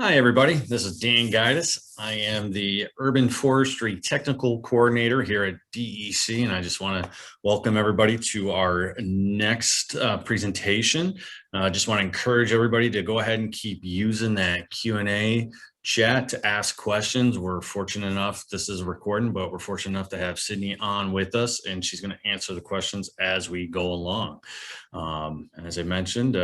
Hi, everybody. This is Dan Guidis. I am the Urban Forestry Technical Coordinator here at DEC, and I just want to welcome everybody to our next presentation. I just want to encourage everybody to go ahead and keep using that Q&A chat to ask questions. We're fortunate enough, this is a recording, but we're fortunate enough to have Sydney on with us, and she's going to answer the questions as we go along. And as I mentioned,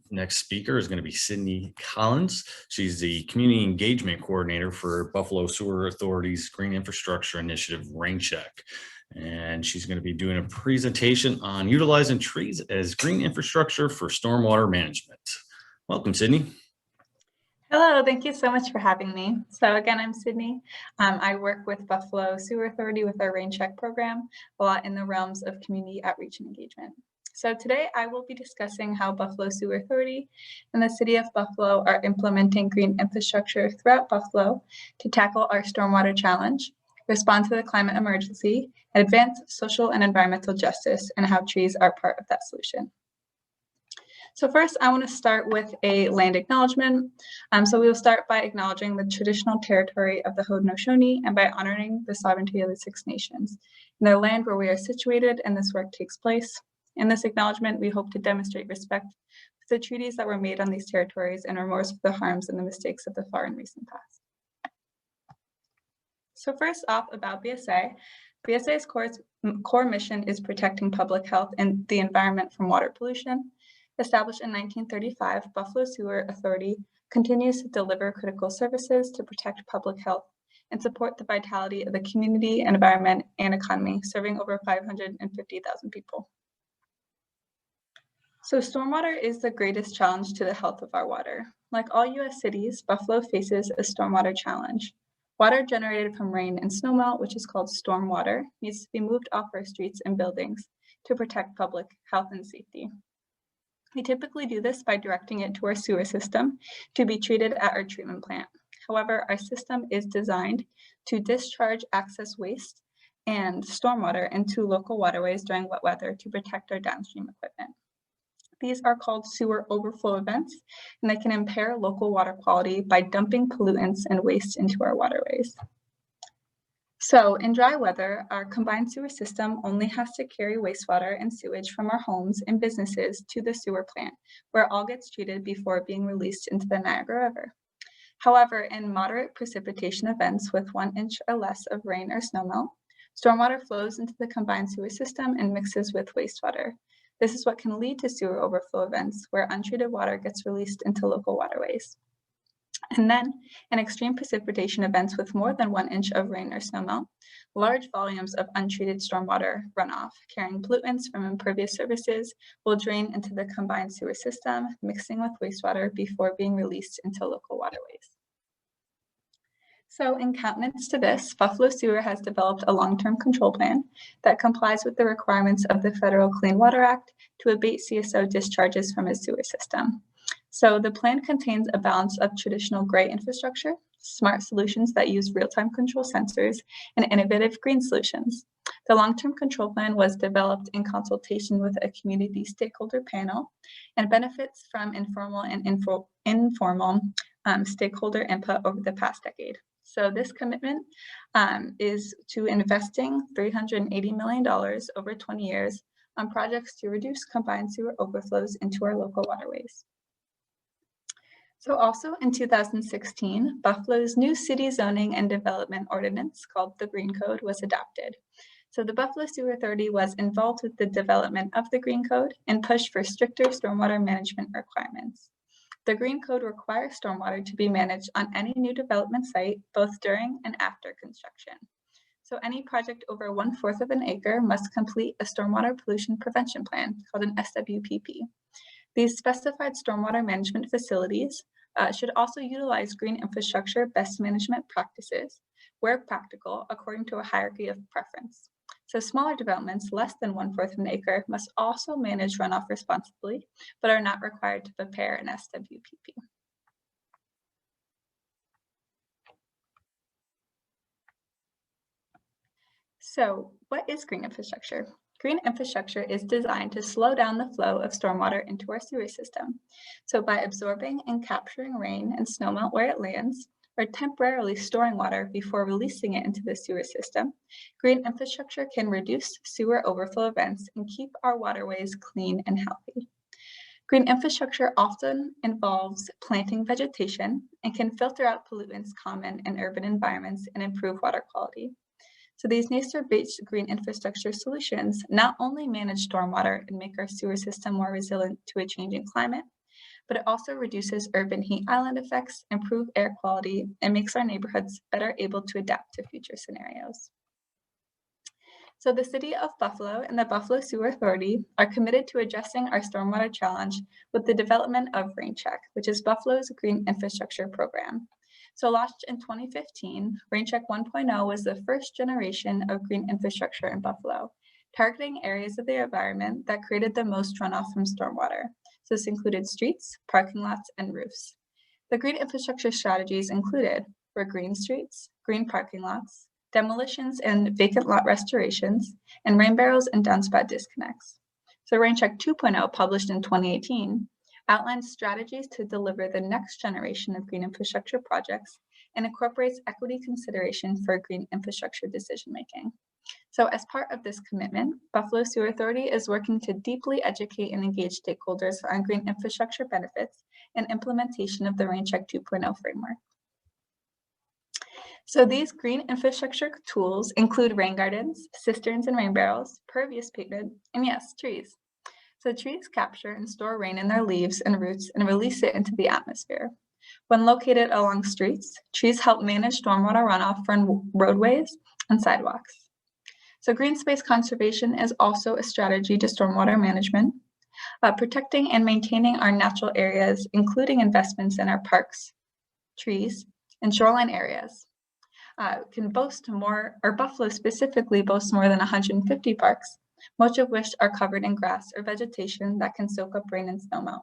next speaker is going to be Sydney Collins. She's the Community Engagement Coordinator for Buffalo Sewer Authority's Green Infrastructure Initiative Rain Check. And she's going to be doing a presentation on utilizing trees as green infrastructure for stormwater management. Welcome, Sydney. Hello, thank you so much for having me. So again, I'm Sydney. I work with Buffalo Sewer Authority with our Rain Check program, a lot in the realms of community outreach and engagement. So today I will be discussing how Buffalo Sewer Authority and the City of Buffalo are implementing green infrastructure throughout Buffalo to tackle our stormwater challenge, respond to the climate emergency, and advance social and environmental justice, and how trees are part of that solution. So first, I want to start with a land acknowledgement. So we will start by acknowledging the traditional territory of the Haudenosaunee and by honoring the sovereignty of the Six Nations and their land where we are situated and this work takes place. In this acknowledgement, we hope to demonstrate respect for the treaties that were made on these territories and remorse for the harms and the mistakes of the far and recent past. So first off, about BSA. BSA's core mission is protecting public health and the environment from water pollution. Established in 1935, Buffalo Sewer Authority continues to deliver critical services to protect public health and support the vitality of the community, environment, and economy, serving over 550,000 people. So stormwater is the greatest challenge to the health of our water. Like all U.S. cities, Buffalo faces a stormwater challenge. Water generated from rain and snowmelt, which is called stormwater, needs to be moved off our streets and buildings to protect public health and safety. We typically do this by directing it to our sewer system to be treated at our treatment plant. However, our system is designed to discharge excess waste and stormwater into local waterways during wet weather to protect our downstream equipment. These are called sewer overflow events, and they can impair local water quality by dumping pollutants and waste into our waterways. So in dry weather, our combined sewer system only has to carry wastewater and sewage from our homes and businesses to the sewer plant, where all gets treated before being released into the Niagara River. However, in moderate precipitation events with 1 inch or less of rain or snowmelt, stormwater flows into the combined sewer system and mixes with wastewater. This is what can lead to sewer overflow events, where untreated water gets released into local waterways. And then, in extreme precipitation events with more than 1 inch of rain or snowmelt, large volumes of untreated stormwater runoff carrying pollutants from impervious surfaces will drain into the combined sewer system, mixing with wastewater before being released into local waterways. So in countenance to this, Buffalo Sewer has developed a long-term control plan that complies with the requirements of the Federal Clean Water Act to abate CSO discharges from its sewer system. So the plan contains a balance of traditional gray infrastructure, smart solutions that use real-time control sensors, and innovative green solutions. The long-term control plan was developed in consultation with a community stakeholder panel and benefits from informal and informal stakeholder input over the past decade. So this commitment is to investing $380 million over 20 years on projects to reduce combined sewer overflows into our local waterways. So also in 2016, Buffalo's new city zoning and development ordinance called the Green Code was adopted. So the Buffalo Sewer Authority was involved with the development of the Green Code and pushed for stricter stormwater management requirements. The Green Code requires stormwater to be managed on any new development site, both during and after construction. So any project over 1/4 of an acre must complete a stormwater pollution prevention plan called an SWPP. These specified stormwater management facilities should also utilize green infrastructure best management practices where practical, according to a hierarchy of preference. So smaller developments, less than 1/4 of an acre, must also manage runoff responsibly, but are not required to prepare an SWPP. So what is green infrastructure? Green infrastructure is designed to slow down the flow of stormwater into our sewer system. So by absorbing and capturing rain and snowmelt where it lands, or temporarily storing water before releasing it into the sewer system, green infrastructure can reduce sewer overflow events and keep our waterways clean and healthy. Green infrastructure often involves planting vegetation and can filter out pollutants common in urban environments and improve water quality. So these nature-based green infrastructure solutions not only manage stormwater and make our sewer system more resilient to a changing climate, but it also reduces urban heat island effects, improve air quality, and makes our neighborhoods better able to adapt to future scenarios. So the City of Buffalo and the Buffalo Sewer Authority are committed to addressing our stormwater challenge with the development of RainCheck, which is Buffalo's green infrastructure program. So launched in 2015, RainCheck 1.0 was the first generation of green infrastructure in Buffalo, targeting areas of the environment that created the most runoff from stormwater. So this included streets, parking lots, and roofs. The green infrastructure strategies included were green streets, green parking lots, demolitions and vacant lot restorations, and rain barrels and downspout disconnects. So RainCheck 2.0, published in 2018, outlines strategies to deliver the next generation of green infrastructure projects and incorporates equity consideration for green infrastructure decision-making. So as part of this commitment, Buffalo Sewer Authority is working to deeply educate and engage stakeholders on green infrastructure benefits and implementation of the RainCheck 2.0 framework. So these green infrastructure tools include rain gardens, cisterns and rain barrels, pervious pavement, and yes, trees. So trees capture and store rain in their leaves and roots and release it into the atmosphere. When located along streets, trees help manage stormwater runoff from roadways and sidewalks. So green space conservation is also a strategy to stormwater management, protecting and maintaining our natural areas, including investments in our parks, trees, and shoreline areas. Can boast more, or Buffalo specifically boasts more than 150 parks, most of which are covered in grass or vegetation that can soak up rain and snowmelt.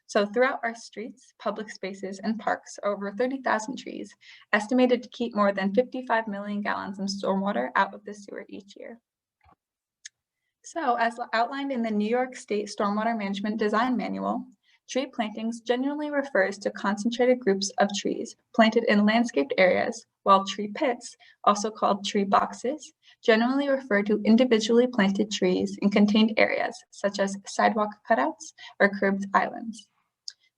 So throughout our streets, public spaces, and parks are over 30,000 trees, estimated to keep more than 55 million gallons of stormwater out of the sewer each year. So as outlined in the New York State Stormwater Management Design Manual, tree plantings generally refers to concentrated groups of trees planted in landscaped areas, while tree pits, also called tree boxes, generally refer to individually planted trees in contained areas, such as sidewalk cutouts or curbed islands.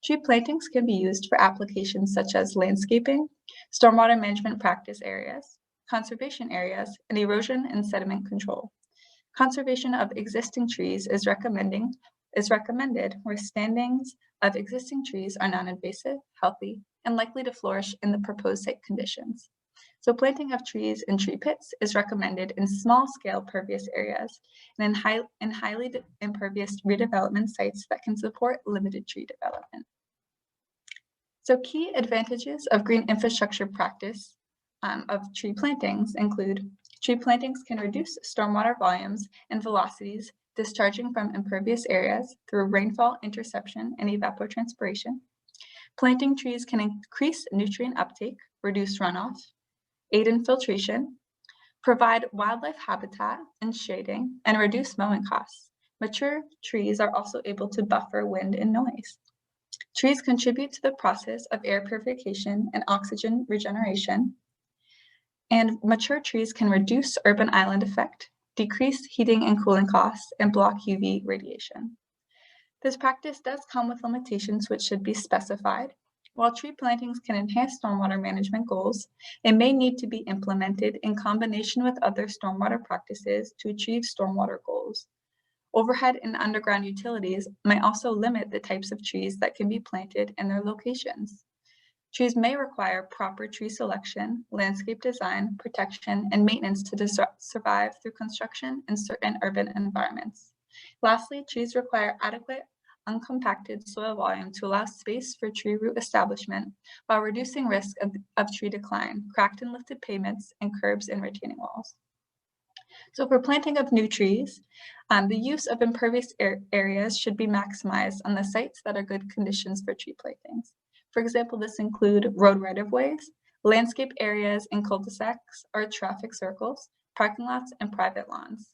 Tree plantings can be used for applications such as landscaping, stormwater management practice areas, conservation areas, and erosion and sediment control. Conservation of existing trees is recommended where standings of existing trees are non-invasive, healthy, and likely to flourish in the proposed site conditions. So planting of trees in tree pits is recommended in small-scale pervious areas and in highly impervious redevelopment sites that can support limited tree development. So key advantages of green infrastructure practice of tree plantings include tree plantings can reduce stormwater volumes and velocities discharging from impervious areas through rainfall interception and evapotranspiration. Planting trees can increase nutrient uptake, reduce runoff, aid in filtration, provide wildlife habitat and shading, and reduce mowing costs. Mature trees are also able to buffer wind and noise. Trees contribute to the process of air purification and oxygen regeneration, and mature trees can reduce urban island effect, decrease heating and cooling costs, and block UV radiation. This practice does come with limitations which should be specified. While tree plantings can enhance stormwater management goals, it may need to be implemented in combination with other stormwater practices to achieve stormwater goals. Overhead and underground utilities may also limit the types of trees that can be planted and their locations. Trees may require proper tree selection, landscape design, protection, and maintenance to survive through construction in certain urban environments. Lastly, trees require adequate uncompacted soil volume to allow space for tree root establishment while reducing risk of tree decline, cracked and lifted pavements, and curbs and retaining walls. So for planting of new trees, the use of impervious areas should be maximized on the sites that are good conditions for tree plantings. For example, this include road right-of-ways, landscape areas in cul-de-sacs or traffic circles, parking lots, and private lawns.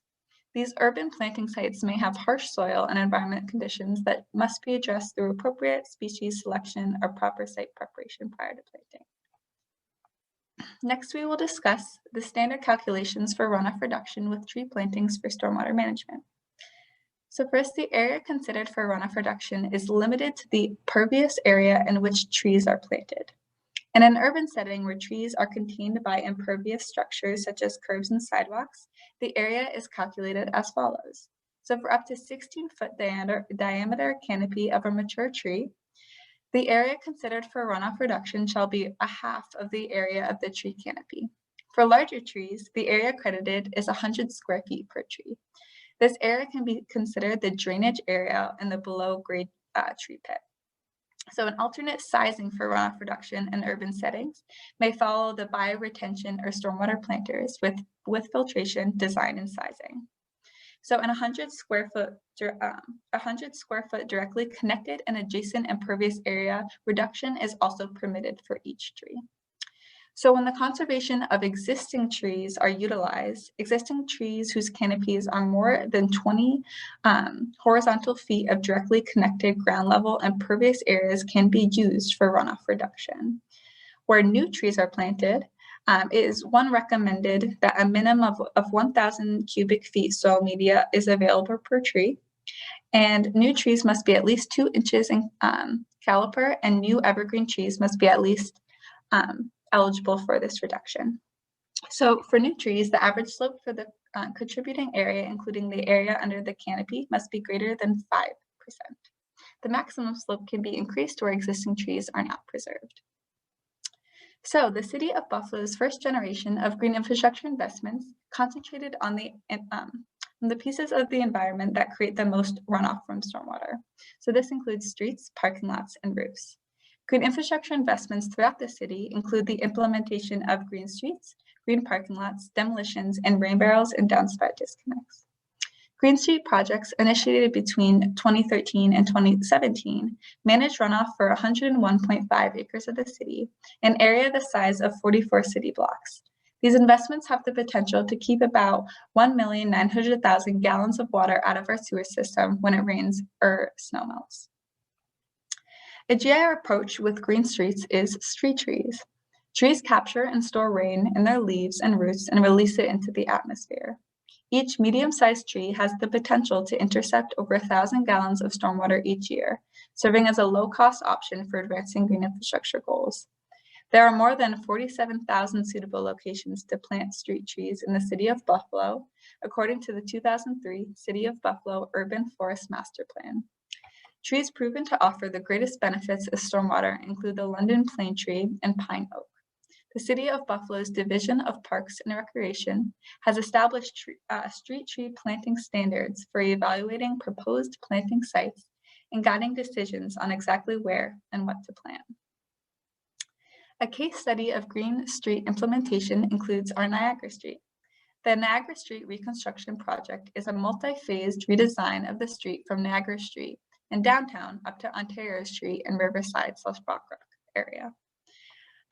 These urban planting sites may have harsh soil and environment conditions that must be addressed through appropriate species selection or proper site preparation prior to planting. Next, we will discuss the standard calculations for runoff reduction with tree plantings for stormwater management. So first, the area considered for runoff reduction is limited to the pervious area in which trees are planted. In an urban setting where trees are contained by impervious structures such as curbs and sidewalks, the area is calculated as follows. So for up to 16-foot diameter canopy of a mature tree, the area considered for runoff reduction shall be a half of the area of the tree canopy. For larger trees, the area credited is 100 square feet per tree. This area can be considered the drainage area in the below-grade tree pit. So an alternate sizing for runoff reduction in urban settings may follow the bioretention or stormwater planters with filtration design and sizing. So in 100 square foot directly connected and adjacent impervious area, reduction is also permitted for each tree. So when the conservation of existing trees are utilized, existing trees whose canopies are more than 20 horizontal feet of directly connected ground level impervious areas can be used for runoff reduction. Where new trees are planted, is one recommended that a minimum of 1,000 cubic feet soil media is available per tree. And new trees must be at least 2 inches in caliper, and new evergreen trees must be at least eligible for this reduction. So for new trees, the average slope for the contributing area, including the area under the canopy, must be greater than 5%. The maximum slope can be increased where existing trees are not preserved. So the City of Buffalo's first generation of green infrastructure investments concentrated on the pieces of the environment that create the most runoff from stormwater. So this includes streets, parking lots, and roofs. Green infrastructure investments throughout the city include the implementation of green streets, green parking lots, demolitions, and rain barrels and downspout disconnects. Green Street projects initiated between 2013 and 2017 managed runoff for 101.5 acres of the city, an area the size of 44 city blocks. These investments have the potential to keep about 1,900,000 gallons of water out of our sewer system when it rains or snow melts. A GIR approach with green streets is street trees. Trees capture and store rain in their leaves and roots and release it into the atmosphere. Each medium-sized tree has the potential to intercept over 1,000 gallons of stormwater each year, serving as a low-cost option for advancing green infrastructure goals. There are more than 47,000 suitable locations to plant street trees in the City of Buffalo, according to the 2003 City of Buffalo Urban Forest Master Plan. Trees proven to offer the greatest benefits as stormwater include the London plane tree and pine oak. The City of Buffalo's Division of Parks and Recreation has established street tree planting standards for evaluating proposed planting sites and guiding decisions on exactly where and what to plant. A case study of green street implementation includes our Niagara Street. The Niagara Street Reconstruction Project is a multi-phased redesign of the street from Niagara Street in downtown up to Ontario Street in Riverside/Brockrock area.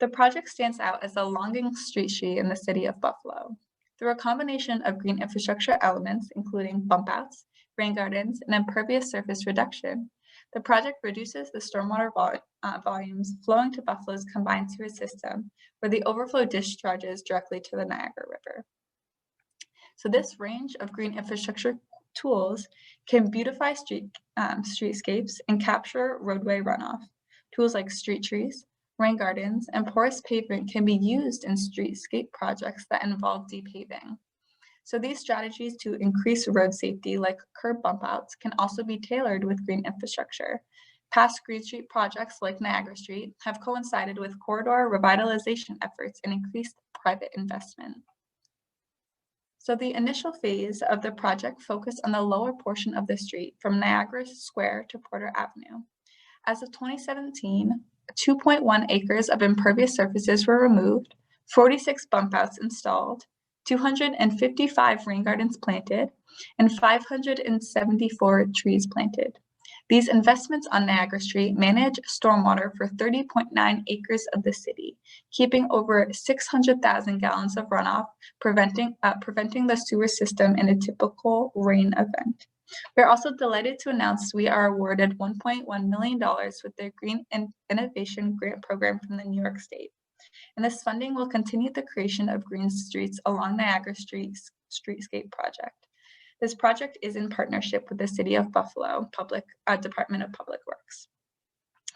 The project stands out as the longest street in the City of Buffalo. Through a combination of green infrastructure elements, including bump outs, rain gardens, and impervious surface reduction, the project reduces the stormwater volumes flowing to Buffalo's combined sewer system, where the overflow discharges directly to the Niagara River. So this range of green infrastructure tools can beautify streetscapes and capture roadway runoff. Tools like street trees, rain gardens, and porous pavement can be used in streetscape projects that involve depaving. So these strategies to increase road safety, like curb bump outs, can also be tailored with green infrastructure. Past Green Street projects like Niagara Street have coincided with corridor revitalization efforts and increased private investment. So the initial phase of the project focused on the lower portion of the street from Niagara Square to Porter Avenue. As of 2017, 2.1 acres of impervious surfaces were removed, 46 bump outs installed, 255 rain gardens planted, and 574 trees planted. These investments on Niagara Street manage stormwater for 30.9 acres of the city, keeping over 600,000 gallons of runoff, preventing the sewer system in a typical rain event. We're also delighted to announce we are awarded $1.1 million with the Green Innovation Grant Program from the New York State. And this funding will continue the creation of green streets along Niagara Street's streetscape project. This project is in partnership with the City of Buffalo Department of Public Works.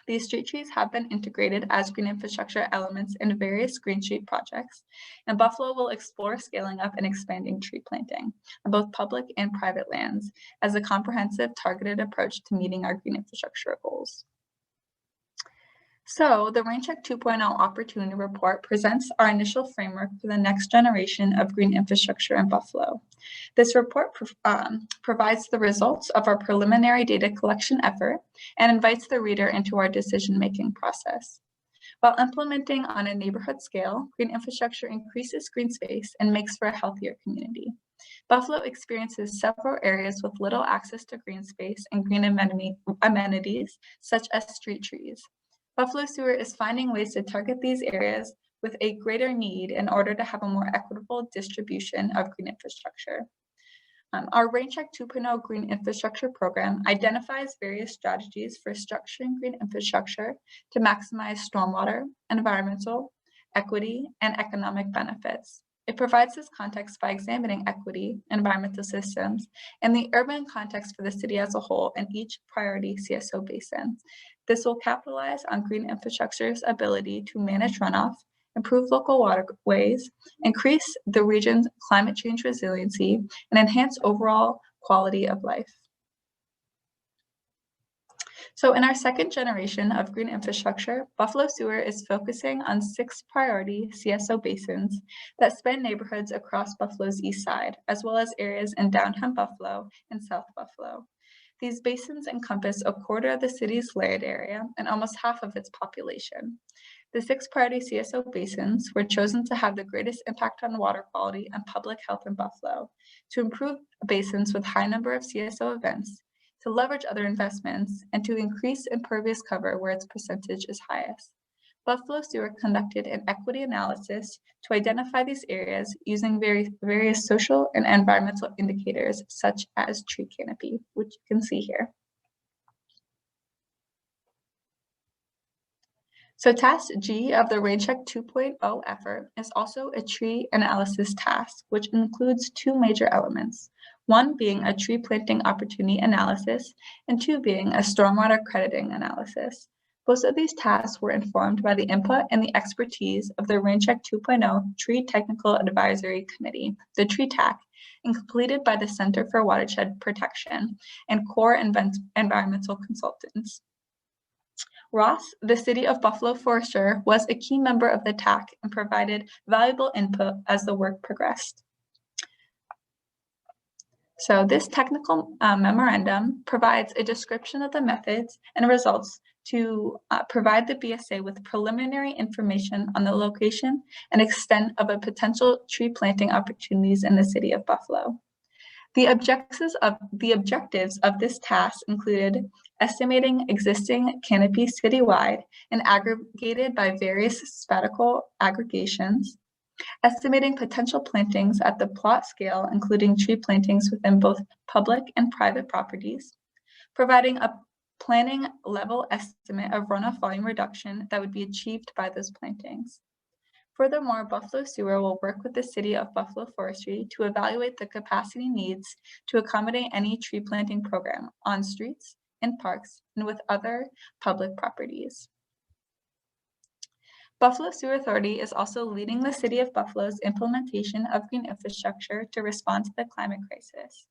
These street trees have been integrated as green infrastructure elements in various green street projects, and Buffalo will explore scaling up and expanding tree planting on both public and private lands as a comprehensive, targeted approach to meeting our green infrastructure goals. So the RainCheck 2.0 Opportunity Report presents our initial framework for the next generation of green infrastructure in Buffalo. This report provides the results of our preliminary data collection effort and invites the reader into our decision-making process. While implementing on a neighborhood scale, green infrastructure increases green space and makes for a healthier community. Buffalo experiences several areas with little access to green space and green amenities, such as street trees. Buffalo Sewer is finding ways to target these areas with a greater need in order to have a more equitable distribution of green infrastructure. Our RainCheck 2.0 Green Infrastructure Program identifies various strategies for structuring green infrastructure to maximize stormwater, environmental, equity, and economic benefits. It provides this context by examining equity, environmental systems, and the urban context for the city as a whole in each priority CSO basin. This will capitalize on green infrastructure's ability to manage runoff, improve local waterways, increase the region's climate change resiliency, and enhance overall quality of life. So in our second generation of green infrastructure, Buffalo Sewer is focusing on 6 priority CSO basins that span neighborhoods across Buffalo's east side, as well as areas in downtown Buffalo and South Buffalo. These basins encompass a quarter of the city's land area and almost half of its population. The 6 priority CSO basins were chosen to have the greatest impact on water quality and public health in Buffalo, to improve basins with high number of CSO events, to leverage other investments, and to increase impervious cover where its percentage is highest. Buffalo Sewer conducted an equity analysis to identify these areas using various social and environmental indicators such as tree canopy, which you can see here. So task G of the RainCheck 2.0 effort is also a tree analysis task, which includes 2 major elements, one being a tree planting opportunity analysis, and 2 being a stormwater crediting analysis. Both of these tasks were informed by the input and the expertise of the RainCheck 2.0 Tree Technical Advisory Committee, the TREE-TAC, and completed by the Center for Watershed Protection and core environmental consultants. Ross, the City of Buffalo forester, was a key member of the TAC and provided valuable input as the work progressed. So this technical memorandum provides a description of the methods and results to provide the BSA with preliminary information on the location and extent of a potential tree planting opportunities in the City of Buffalo. The objectives of this task included estimating existing canopy citywide and aggregated by various spatial aggregations, estimating potential plantings at the plot scale, including tree plantings within both public and private properties, providing a planning level estimate of runoff volume reduction that would be achieved by those plantings. Furthermore, Buffalo Sewer will work with the City of Buffalo Forestry to evaluate the capacity needs to accommodate any tree planting program on streets, in parks, and with other public properties. Buffalo Sewer Authority is also leading the City of Buffalo's implementation of green infrastructure to respond to the climate crisis.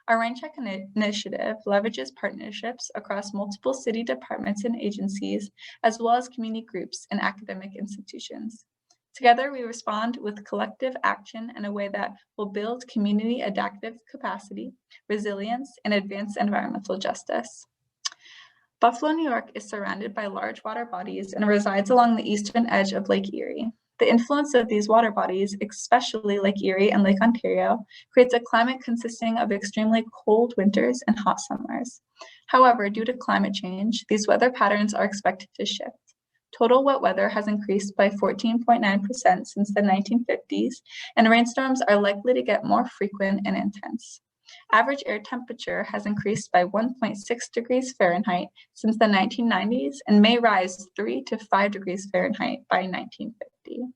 Our RainCheck initiative leverages partnerships across multiple city departments and agencies, as well as community groups and academic institutions. Together, we respond with collective action in a way that will build community adaptive capacity, resilience, and advance environmental justice. Buffalo, New York is surrounded by large water bodies and resides along the eastern edge of Lake Erie. The influence of these water bodies, especially Lake Erie and Lake Ontario, creates a climate consisting of extremely cold winters and hot summers. However, due to climate change, these weather patterns are expected to shift. Total wet weather has increased by 14.9% since the 1950s, and rainstorms are likely to get more frequent and intense. Average air temperature has increased by 1.6 degrees Fahrenheit since the 1990s and may rise 3 to 5 degrees Fahrenheit by 1950.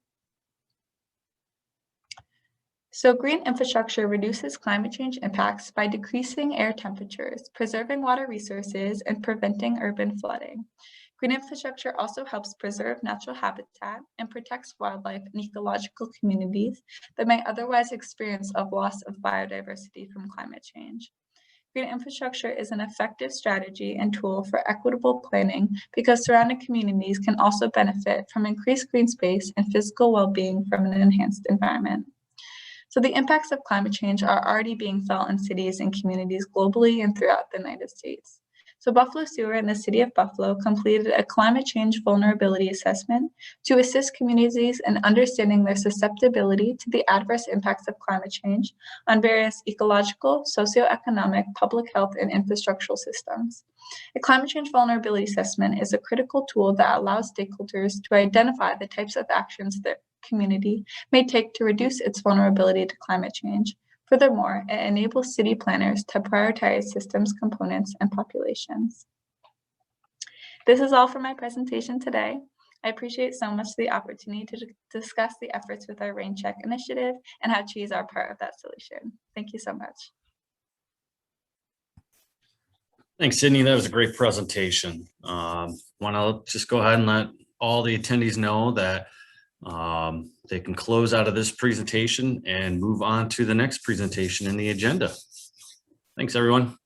So green infrastructure reduces climate change impacts by decreasing air temperatures, preserving water resources, and preventing urban flooding. Green infrastructure also helps preserve natural habitat and protects wildlife and ecological communities that may otherwise experience a loss of biodiversity from climate change. Green infrastructure is an effective strategy and tool for equitable planning because surrounding communities can also benefit from increased green space and physical well-being from an enhanced environment. So the impacts of climate change are already being felt in cities and communities globally and throughout the United States. So Buffalo Sewer and the City of Buffalo completed a climate change vulnerability assessment to assist communities in understanding their susceptibility to the adverse impacts of climate change on various ecological, socioeconomic, public health, and infrastructural systems. A climate change vulnerability assessment is a critical tool that allows stakeholders to identify the types of actions their community may take to reduce its vulnerability to climate change. Furthermore, it enables city planners to prioritize systems, components, and populations. This is all for my presentation today. I appreciate so much the opportunity to discuss the efforts with our Rain Check initiative and how trees are part of that solution. Thank you so much. Thanks, Sydney. That was a great presentation. Want to just go ahead and let all the attendees know that they can close out of this presentation and move on to the next presentation in the agenda. Thanks, everyone.